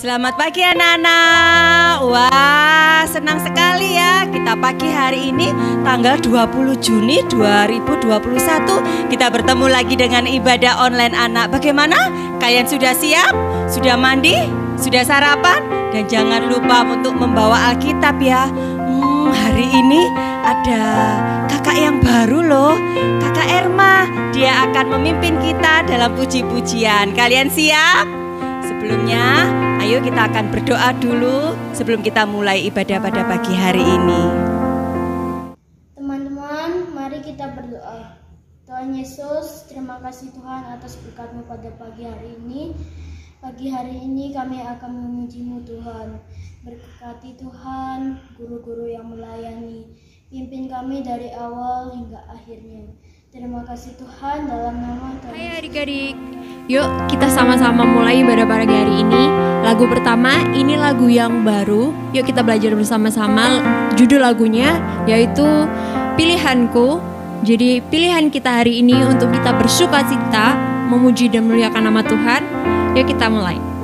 Selamat pagi anak-anak. Wah, senang sekali ya kita pagi hari ini tanggal 20 Juni 2021 kita bertemu lagi dengan ibadah online anak. Bagaimana? Kalian sudah siap? Sudah mandi? Sudah sarapan? Dan jangan lupa untuk membawa Alkitab ya. Hari ini ada kakak yang baru loh, Kakak Erma. Dia akan memimpin kita dalam puji-pujian. Kalian siap? Sebelumnya, ayo kita akan berdoa dulu sebelum kita mulai ibadah pada pagi hari ini. Teman-teman, mari kita berdoa. Tuhan Yesus, terima kasih Tuhan atas berkat-Mu pada pagi hari ini. Pagi hari ini kami akan memuji-Mu Tuhan. Berkati Tuhan, guru-guru yang melayani. Pimpin kami dari awal hingga akhirnya. Terima kasih Tuhan dalam nama Tuhan. Hai adik-adik, yuk kita sama-sama mulai ibadah pagi hari ini. Lagu pertama, ini lagu yang baru. Yuk kita belajar bersama-sama. Judul lagunya yaitu Pilihanku. Jadi pilihan kita hari ini untuk kita bersukacita, memuji dan memuliakan nama Tuhan. Yuk kita mulai.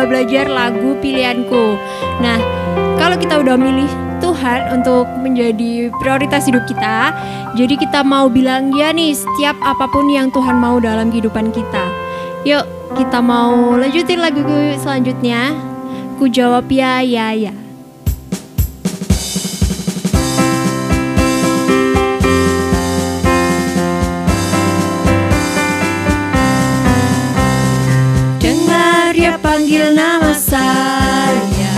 belajar lagu pilihanku. Nah, kalau kita udah milih Tuhan untuk menjadi prioritas hidup kita, jadi kita mau bilang ya nih setiap apapun yang Tuhan mau dalam kehidupan kita. Yuk, kita mau lanjutin lagu selanjutnya. Ku jawab ya, ya, ya. Dengar dia panggil nama saya,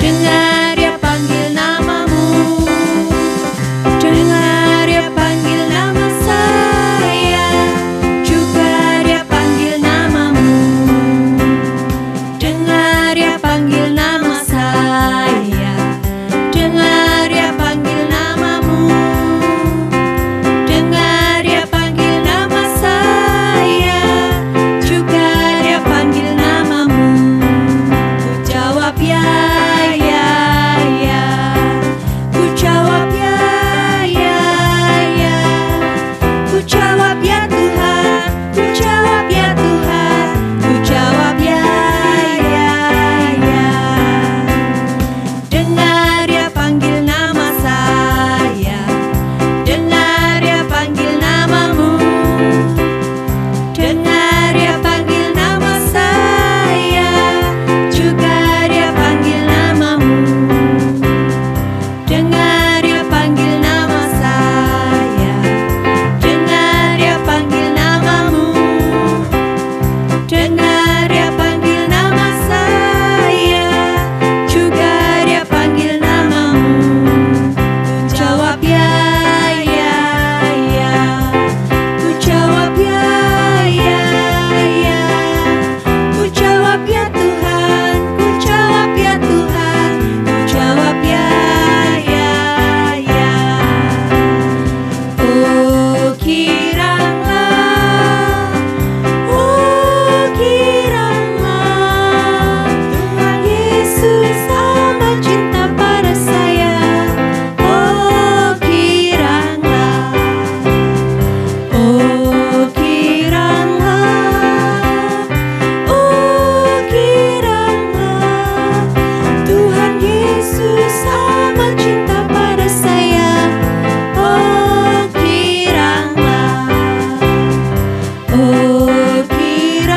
dengar dia panggil namamu, dengar dia panggil nama saya, juga dia panggil namamu. Dengar dia panggil nama saya, dengar dia panggil namamu, dengar dia panggil nama saya, juga dia panggil namamu. Ku jawab ya, ya, ya. Ku jawab ya, ya, ya. Ku jawab ya Tuhan, ku jawab ya Tuhan, ku jawab ya, ya, ya. Dengar dia panggil nama saya, dengar dia panggil namamu, dengar dia panggil nama saya, juga dia panggil namamu. Dengar dia panggil nama saya, dengar dia panggil namamu, dengar dia panggil nama saya, juga dia panggil namamu. Ku jawab ya, ya, ya. Ku jawab ya, ya, ya. Ku jawab ya Tuhan, ku jawab ya Tuhan, ku jawab ya, ya, ya. Oh kiranglah Tuhan Yesus amat cinta pada saya. Oh kiranglah Tuhan Yesus amat cinta pada saya. Oh kiranglah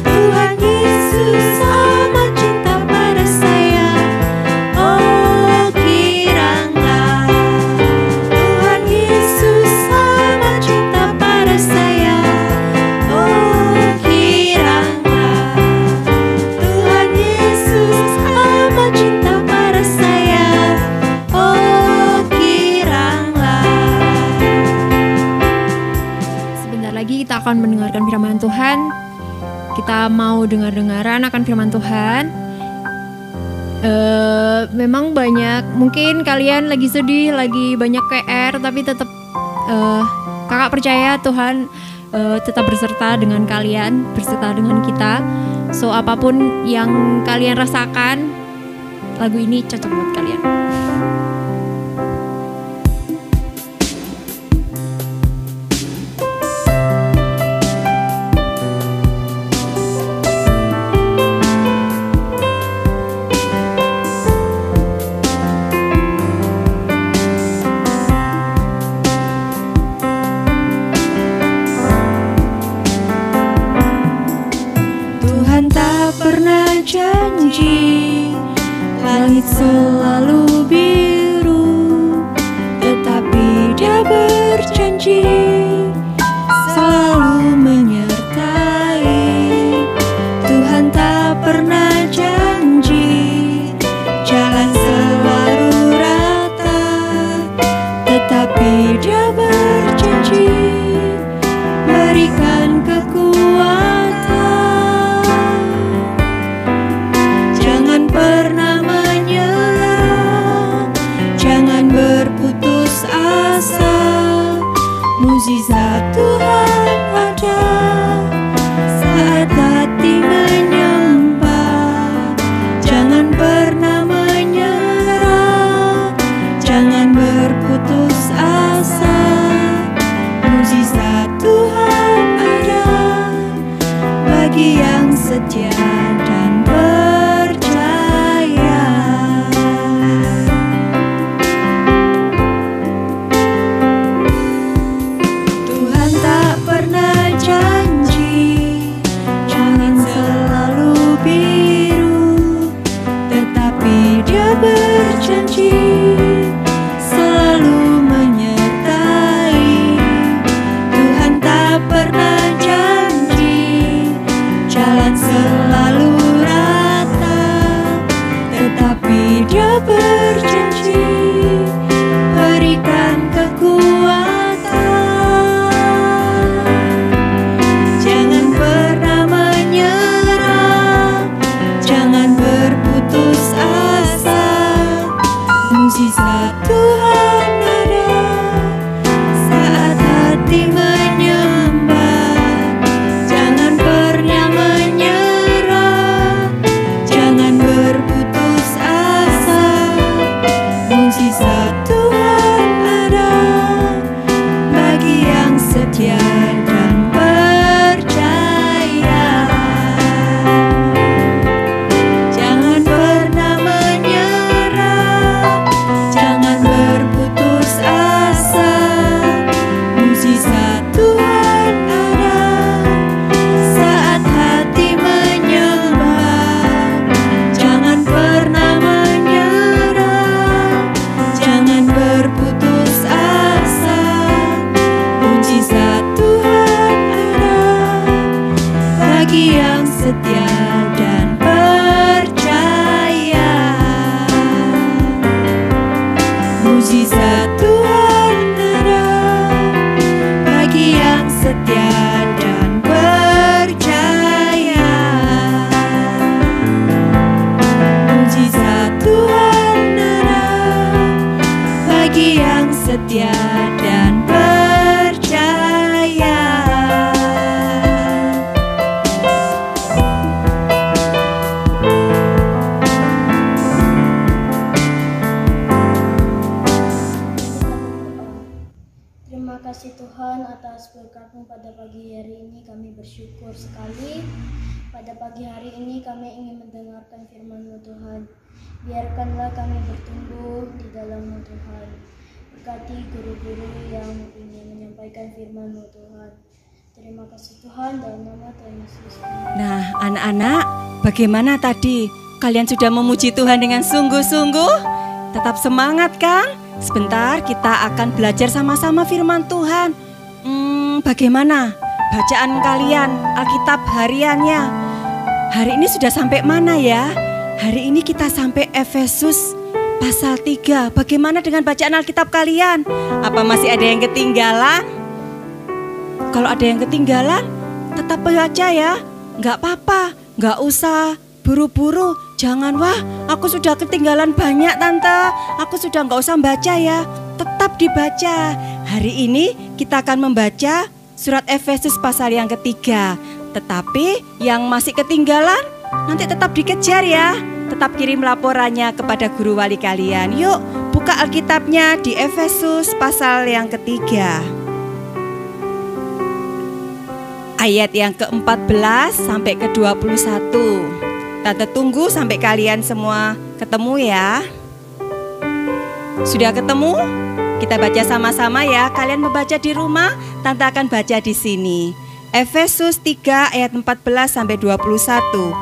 Tuhan Yesus amat cinta pada saya. Oh kiranglah Tuhan Yesus amat cinta pada saya. Oh kiranglah Tuhan Yesus amat cinta pada saya. Oh kiranglah. Sebentar lagi kita akan mendengarkan firman Tuhan. Kita mau dengar-dengaran akan firman Tuhan. Memang banyak, mungkin kalian lagi sedih, lagi banyak PR, tapi tetap kakak percaya Tuhan tetap berserta dengan kalian, berserta dengan kita. So apapun yang kalian rasakan, lagu ini cocok buat kalian. Tuhan tak pernah janji langit selalu biru, tetapi Dia berjanji selalu menyertai. Tuhan tak pernah janji jalan selalu rata, tetapi Dia berjanji berikan kekuatan. Jangan pernah menyerah, jangan berputus asa. Mukjizat Tuhan ada saat hati menyembah. Jangan pernah menyerah, jangan berputus asa. Mukjizat Tuhan setia dan percaya. Mujizat Tuhan ada bagi yang setia dan percaya. Terima kasih Tuhan atas berkat-Mu pada pagi hari ini. Kami bersyukur sekali. Pada pagi hari ini kami ingin mendengarkan firman-Mu Tuhan. Biarkanlah kami bertumbuh di dalam-Mu Tuhan. Berkati guru-guru yang ingin menyampaikan firman-Mu Tuhan. Terima kasih Tuhan, dalam nama Tuhan Yesus. Nah, anak-anak, bagaimana tadi? Kalian sudah memuji Tuhan dengan sungguh-sungguh? Tetap semangat kan? Sebentar kita akan belajar sama-sama firman Tuhan. Bagaimana bacaan kalian, Alkitab hariannya? Hari ini sudah sampai mana ya? Hari ini kita sampai Efesus pasal 3. Bagaimana dengan bacaan Alkitab kalian? Apa masih ada yang ketinggalan? Kalau ada yang ketinggalan, tetap baca ya. Nggak apa-apa, nggak usah buru-buru. Jangan, wah aku sudah ketinggalan banyak tante, aku sudah nggak usah baca ya. Tetap dibaca. Hari ini kita akan membaca surat Efesus pasal yang ketiga. Tetapi yang masih ketinggalan nanti tetap dikejar ya. Tetap kirim laporannya kepada guru wali kalian. Yuk buka Alkitabnya di Efesus pasal yang ketiga. Ayat yang ke-14 sampai ke-21. Tante tunggu sampai kalian semua ketemu ya. Sudah ketemu? Kita baca sama-sama ya. Kalian membaca di rumah, Tante akan baca di sini. Efesus 3 ayat 14 sampai 21.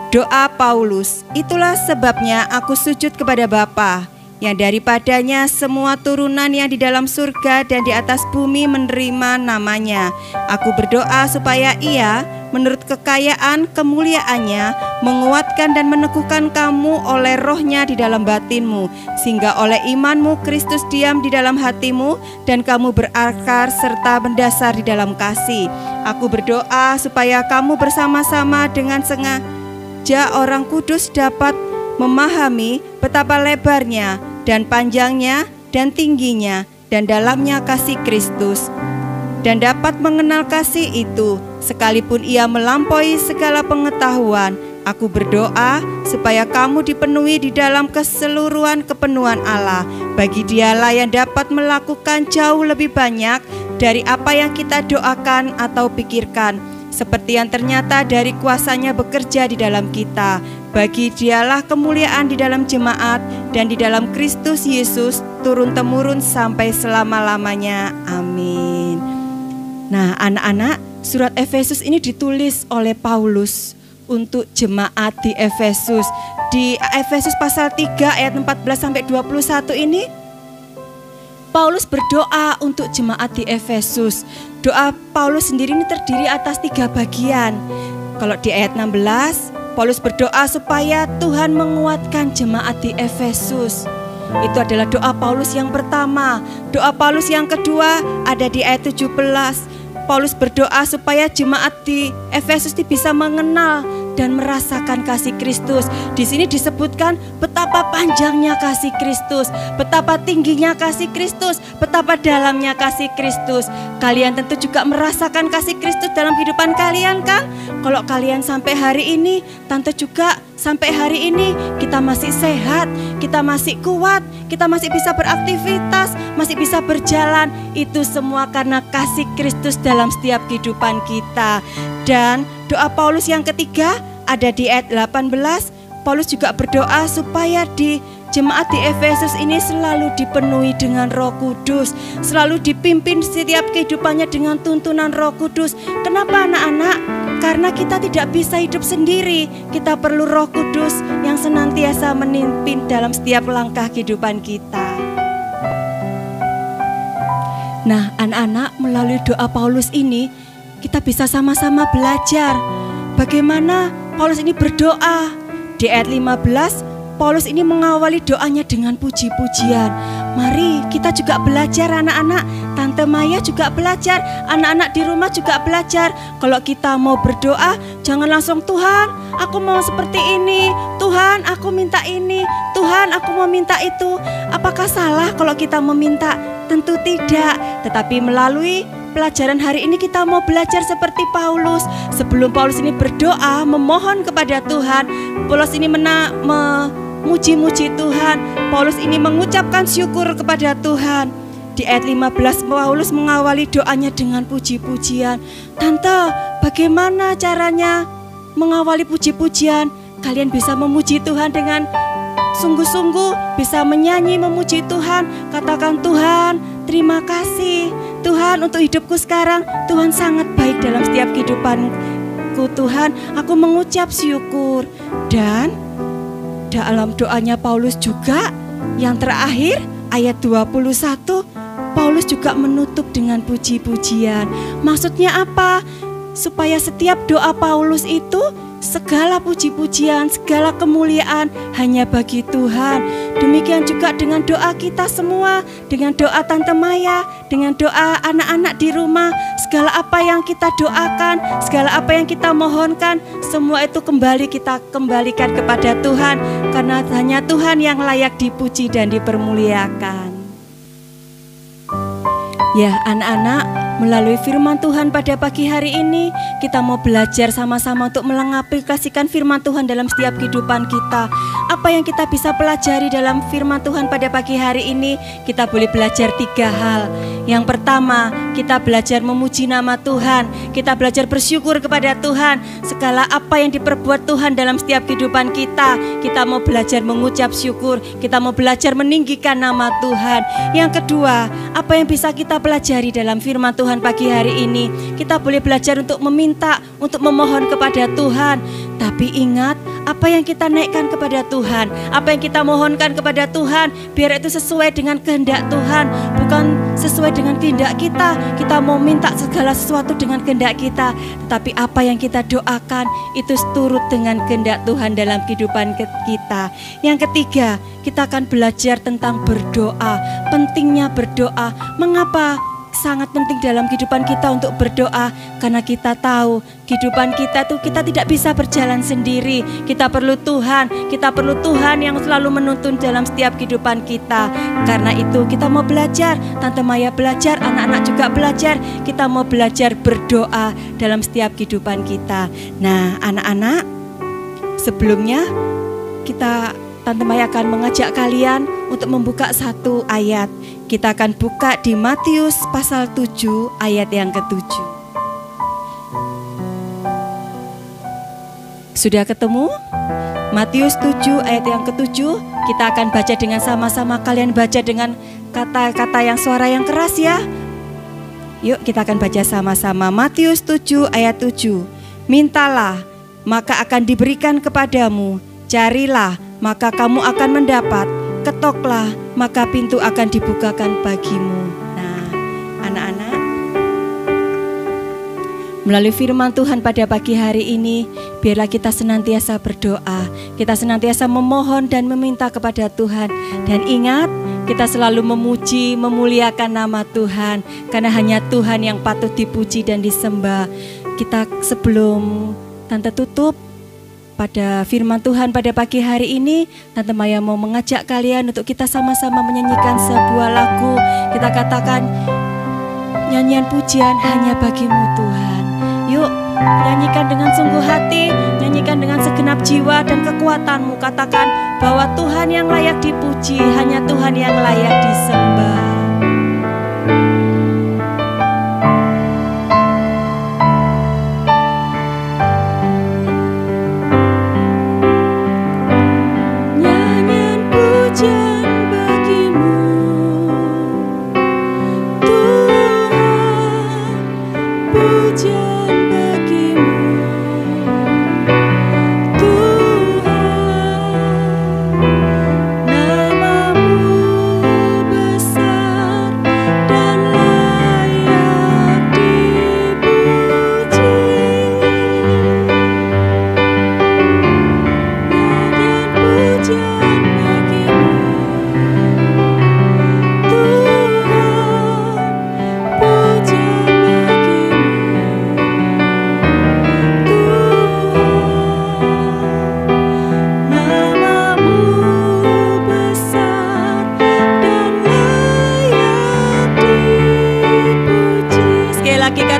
Doa Paulus, itulah sebabnya aku sujud kepada Bapa, yang daripadanya semua turunan yang di dalam surga dan di atas bumi menerima namanya. Aku berdoa supaya Ia menurut kekayaan kemuliaannya menguatkan dan meneguhkan kamu oleh rohnya di dalam batinmu, sehingga oleh imanmu Kristus diam di dalam hatimu dan kamu berakar serta mendasar di dalam kasih. Aku berdoa supaya kamu bersama-sama dengan sengaja orang kudus dapat memahami betapa lebarnya dan panjangnya dan tingginya dan dalamnya kasih Kristus, dan dapat mengenal kasih itu sekalipun ia melampaui segala pengetahuan. Aku berdoa supaya kamu dipenuhi di dalam keseluruhan kepenuhan Allah. Bagi Dialah yang dapat melakukan jauh lebih banyak dari apa yang kita doakan atau pikirkan, seperti yang ternyata dari kuasa-Nya bekerja di dalam kita. Bagi Dialah kemuliaan di dalam jemaat dan di dalam Kristus Yesus turun-temurun sampai selama-lamanya. Amin. Nah, anak-anak, surat Efesus ini ditulis oleh Paulus untuk jemaat di Efesus. Di Efesus pasal 3 ayat 14 sampai 21 ini Paulus berdoa untuk jemaat di Efesus. Doa Paulus sendiri ini terdiri atas 3 bagian. Kalau di ayat 16, Paulus berdoa supaya Tuhan menguatkan jemaat di Efesus. Itu adalah doa Paulus yang pertama. Doa Paulus yang kedua ada di ayat 17. Paulus berdoa supaya jemaat di Efesus bisa mengenal dan merasakan kasih Kristus. Di sini disebutkan betapa panjangnya kasih Kristus, betapa tingginya kasih Kristus, betapa dalamnya kasih Kristus. Kalian tentu juga merasakan kasih Kristus dalam kehidupan kalian kan? Kalau kalian sampai hari ini, Tante juga sampai hari ini kita masih sehat, kita masih kuat, kita masih bisa beraktivitas, masih bisa berjalan. Itu semua karena kasih Kristus dalam setiap kehidupan kita. Dan doa Paulus yang ketiga ada di ayat 18. Paulus juga berdoa supaya di jemaat di Efesus ini selalu dipenuhi dengan Roh Kudus, selalu dipimpin setiap kehidupannya dengan tuntunan Roh Kudus. Kenapa anak-anak? Karena kita tidak bisa hidup sendiri. Kita perlu Roh Kudus yang senantiasa memimpin dalam setiap langkah kehidupan kita. Nah, anak-anak, melalui doa Paulus ini kita bisa sama-sama belajar bagaimana Paulus ini berdoa. Di ayat 15, Paulus ini mengawali doanya dengan puji-pujian. Mari kita juga belajar anak-anak. Tante Maya juga belajar, anak-anak di rumah juga belajar. Kalau kita mau berdoa, jangan langsung Tuhan, aku mau seperti ini. Tuhan, aku minta ini. Tuhan, aku mau minta itu. Apakah salah kalau kita meminta? Tentu tidak. Tetapi melalui pelajaran hari ini kita mau belajar seperti Paulus. Sebelum Paulus ini berdoa, memohon kepada Tuhan, Paulus ini memuji-muji Tuhan. Paulus ini mengucapkan syukur kepada Tuhan. Di ayat 15 Paulus mengawali doanya dengan puji-pujian. Tante, bagaimana caranya mengawali puji-pujian? Kalian bisa memuji Tuhan dengan sungguh-sungguh, bisa menyanyi memuji Tuhan. Katakan, Tuhan, terima kasih. Tuhan, untuk hidupku sekarang, Tuhan sangat baik dalam setiap kehidupanku. Tuhan, aku mengucap syukur. Dan dalam doanya Paulus juga yang terakhir ayat 21, Paulus juga menutup dengan puji-pujian. Maksudnya apa? Supaya setiap doa Paulus itu segala puji-pujian, segala kemuliaan hanya bagi Tuhan. Demikian juga dengan doa kita semua, dengan doa Tante Maya, dengan doa anak-anak di rumah. Segala apa yang kita doakan, segala apa yang kita mohonkan, semua itu kembali kita kembalikan kepada Tuhan. Karena hanya Tuhan yang layak dipuji dan dipermuliakan. Ya anak-anak, melalui firman Tuhan pada pagi hari ini, kita mau belajar sama-sama untuk mengaplikasikan firman Tuhan dalam setiap kehidupan kita. Apa yang kita bisa pelajari dalam firman Tuhan pada pagi hari ini? Kita boleh belajar 3 hal. Yang pertama, kita belajar memuji nama Tuhan. Kita belajar bersyukur kepada Tuhan. Segala apa yang diperbuat Tuhan dalam setiap kehidupan kita, kita mau belajar mengucap syukur. Kita mau belajar meninggikan nama Tuhan. Yang kedua, apa yang bisa kita pelajari dalam firman Tuhan pagi hari ini? Kita boleh belajar untuk meminta, untuk memohon kepada Tuhan. Tapi ingat, apa yang kita naikkan kepada Tuhan, apa yang kita mohonkan kepada Tuhan, biar itu sesuai dengan kehendak Tuhan, bukan sesuai dengan kehendak kita. Kita mau minta segala sesuatu dengan kehendak kita, tetapi apa yang kita doakan itu turut dengan kehendak Tuhan dalam kehidupan kita. Yang ketiga, kita akan belajar tentang berdoa, pentingnya berdoa. Mengapa sangat penting dalam kehidupan kita untuk berdoa? Karena kita tahu kehidupan kita tuh kita tidak bisa berjalan sendiri. Kita perlu Tuhan, kita perlu Tuhan yang selalu menuntun dalam setiap kehidupan kita. Karena itu kita mau belajar, Tante Maya belajar, anak-anak juga belajar. Kita mau belajar berdoa dalam setiap kehidupan kita. Nah anak-anak, sebelumnya Tante Maya akan mengajak kalian untuk membuka satu ayat. Kita akan buka di Matius pasal 7 ayat yang ke-7. Sudah ketemu? Matius 7 ayat yang ke-7. Kita akan baca dengan sama-sama. Kalian baca dengan kata-kata yang suara yang keras ya. Yuk kita akan baca sama-sama. Matius 7 ayat 7. Mintalah, maka akan diberikan kepadamu. Carilah, maka kamu akan mendapat. Ketoklah, maka pintu akan dibukakan bagimu. Nah, anak-anak, melalui firman Tuhan pada pagi hari ini, biarlah kita senantiasa berdoa, kita senantiasa memohon dan meminta kepada Tuhan. Dan ingat, kita selalu memuji, memuliakan nama Tuhan, karena hanya Tuhan yang patut dipuji dan disembah. Kita sebelum Tante tutup pada firman Tuhan pada pagi hari ini, Tante Maya mau mengajak kalian untuk kita sama-sama menyanyikan sebuah lagu. Kita katakan, nyanyian pujian hanya bagimu Tuhan. Yuk, nyanyikan dengan sungguh hati, nyanyikan dengan segenap jiwa dan kekuatanmu. Katakan bahwa Tuhan yang layak dipuji, hanya Tuhan yang layak disembah. Namamu besar.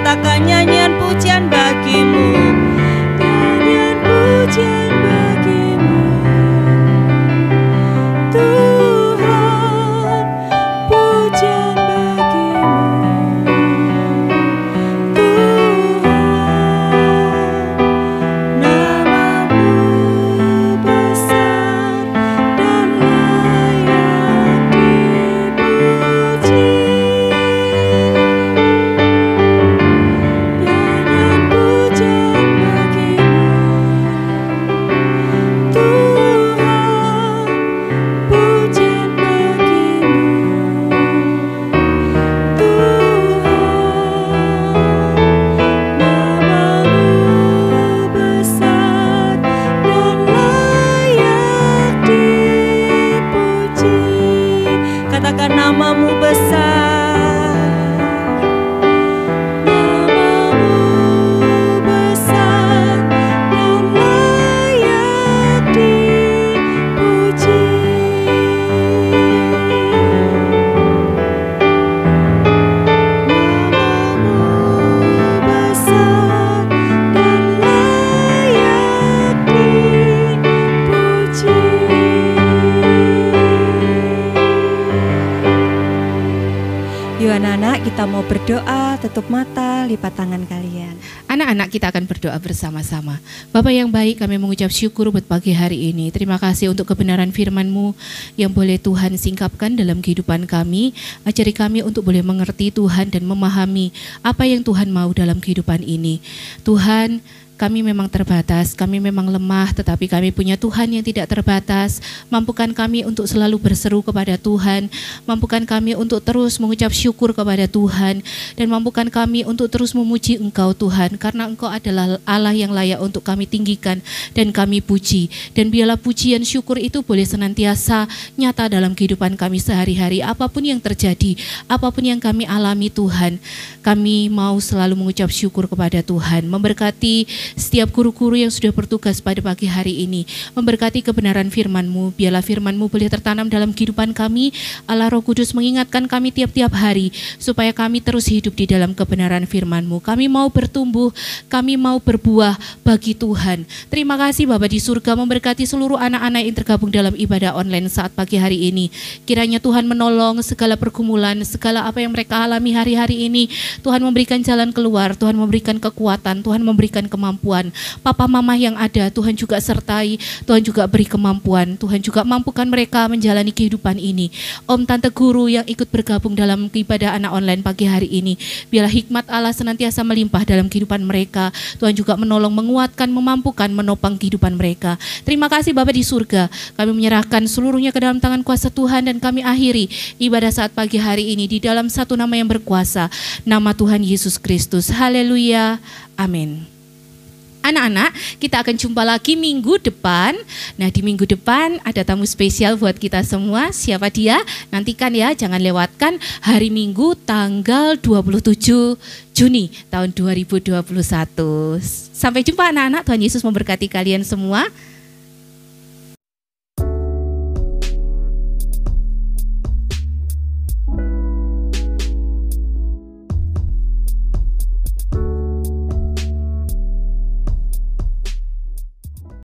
Katakan nyanyian pujian bagimu, nyanyian pujian bagimu Tuhan, pujian bagimu Tuhan. Namamu besar dan layak dipuji. Nyanyian pujian bagimu Tuhan, pujian bagimu Tuhan. Namamu besar dan layak dipuji. Katakan namamu besar, namamu besar dan layak dipuji. Namamu besar dan layak dipuji. Yuk anak-anak, kita mau berdoa, tutup mata, lipat tangan kalian. Anak-anak, kita akan berdoa bersama-sama. Bapak yang baik, kami mengucap syukur buat pagi hari ini. Terima kasih untuk kebenaran firman-Mu yang boleh Tuhan singkapkan dalam kehidupan kami. Ajari kami untuk boleh mengerti Tuhan dan memahami apa yang Tuhan mau dalam kehidupan ini. Tuhan, kami memang terbatas, kami memang lemah, tetapi kami punya Tuhan yang tidak terbatas. Mampukan kami untuk selalu berseru kepada Tuhan, mampukan kami untuk terus mengucap syukur kepada Tuhan, dan mampukan kami untuk terus memuji Engkau Tuhan, karena Engkau adalah Allah yang layak untuk kami tinggikan dan kami puji. Dan biarlah pujian syukur itu boleh senantiasa nyata dalam kehidupan kami sehari-hari. Apapun yang terjadi, apapun yang kami alami Tuhan, kami mau selalu mengucap syukur kepada Tuhan. Memberkati setiap guru-guru yang sudah bertugas pada pagi hari ini, memberkati kebenaran firman-Mu. Biarlah firman-Mu boleh tertanam dalam kehidupan kami. Allah Roh Kudus mengingatkan kami tiap-tiap hari supaya kami terus hidup di dalam kebenaran firman-Mu. Kami mau bertumbuh, kami mau berbuah bagi Tuhan. Terima kasih Bapa di surga, memberkati seluruh anak-anak yang tergabung dalam ibadah online saat pagi hari ini. Kiranya Tuhan menolong segala pergumulan, segala apa yang mereka alami hari-hari ini. Tuhan memberikan jalan keluar, Tuhan memberikan kekuatan, Tuhan memberikan kemampuan. Papa mama yang ada, Tuhan juga sertai, Tuhan juga beri kemampuan, Tuhan juga mampukan mereka menjalani kehidupan ini. Om tante guru yang ikut bergabung dalam ibadah anak online pagi hari ini, biarlah hikmat Allah senantiasa melimpah dalam kehidupan mereka. Tuhan juga menolong, menguatkan, memampukan, menopang kehidupan mereka. Terima kasih Bapa di surga, kami menyerahkan seluruhnya ke dalam tangan kuasa Tuhan, dan kami akhiri ibadah saat pagi hari ini di dalam satu nama yang berkuasa, nama Tuhan Yesus Kristus. Haleluya, amin. Anak-anak, kita akan jumpa lagi minggu depan. Nah, di minggu depan ada tamu spesial buat kita semua. Siapa dia? Nantikan ya, jangan lewatkan hari Minggu tanggal 27 Juni tahun 2021. Sampai jumpa anak-anak, Tuhan Yesus memberkati kalian semua.